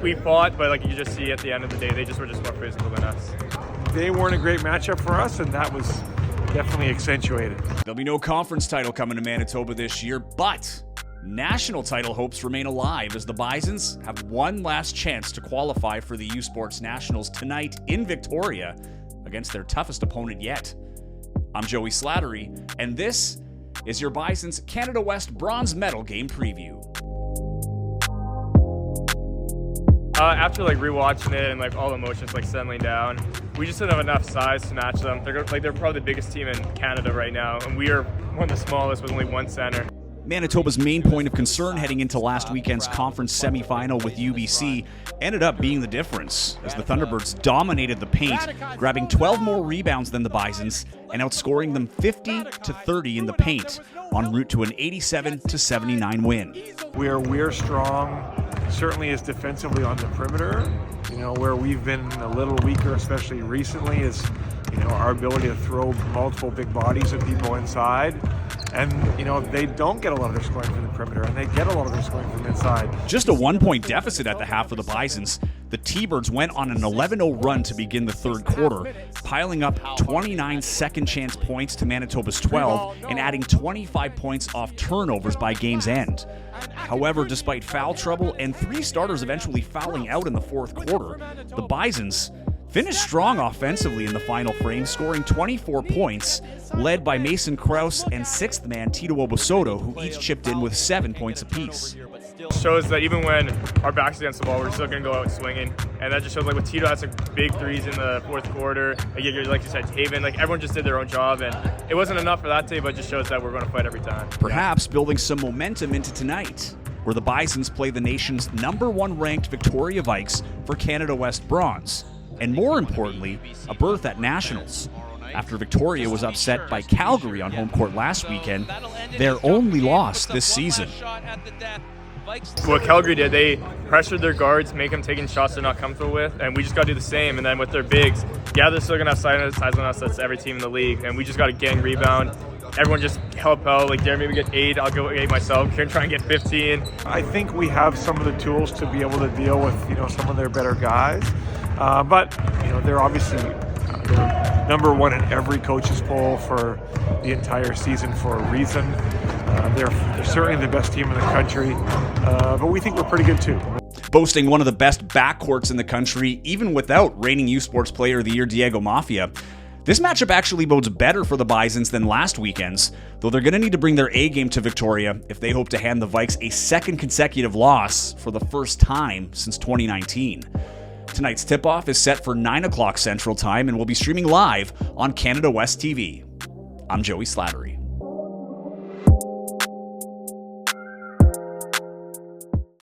We fought, but like you just see at the end of the day, they just were more physical than us. They weren't a great matchup for us, and that was definitely accentuated. There'll be no conference title coming to Manitoba this year, but national title hopes remain alive as the Bisons have one last chance to qualify for the U Sports Nationals tonight in Victoria against their toughest opponent yet. I'm Joey Slattery, and this is your Bisons Canada West Bronze Medal Game Preview. After rewatching it and all the emotions settling down, we just didn't have enough size to match them. They're probably the biggest team in Canada right now, and we are one of the smallest with only one center. Manitoba's main point of concern heading into last weekend's conference semifinal with UBC ended up being the difference, as the Thunderbirds dominated the paint, grabbing 12 more rebounds than the Bisons and outscoring them 50-30 in the paint, en route to an 87-79 win. We're strong, certainly is defensively on the perimeter. Where we've been a little weaker, especially recently, is our ability to throw multiple big bodies at people inside. And, they don't get a lot of their scoring from the perimeter, and they get a lot of their scoring from inside. Just a 1-point deficit at the half for the Bisons. The T-Birds went on an 11-0 run to begin the third quarter, piling up 29 second-chance points to Manitoba's 12 and adding 25 points off turnovers by game's end. However, despite foul trouble and 3 starters eventually fouling out in the fourth quarter, the Bisons finished strong offensively in the final frame, scoring 24 points, led by Mason Krause and sixth man Tito Obosoto, who each chipped in with 7 points apiece. Shows that even when our back's against the ball, we're still going to go out swinging. And that just shows with Tito had some big threes in the fourth quarter. Like you said, Haven, everyone just did their own job. And it wasn't enough for that day, but it just shows that we're going to fight every time. Perhaps building some momentum into tonight, where the Bisons play the nation's #1 ranked Victoria Vikes for Canada West Bronze. And more importantly, a berth at Nationals. After Victoria was upset by Calgary on home court last weekend, their only loss this season. What Calgary did, they pressured their guards, make them taking shots they're not comfortable with, and we just got to do the same. And then with their bigs, they're still going to have size on us. That's every team in the league, and we just got to gang rebound. Everyone just help out. Darren maybe get 8, I'll go 8 myself. Kieran try and get 15. I think we have some of the tools to be able to deal with some of their better guys. But they're obviously they're #1 in every coach's poll for the entire season for a reason. They're certainly the best team in the country, but we think we're pretty good too. Boasting one of the best backcourts in the country, even without reigning U Sports Player of the Year Diego Mafia, this matchup actually bodes better for the Bisons than last weekend's, though they're going to need to bring their A-game to Victoria if they hope to hand the Vikes a second consecutive loss for the first time since 2019. Tonight's tip-off is set for 9 o'clock Central Time and will be streaming live on Canada West TV. I'm Joey Slattery.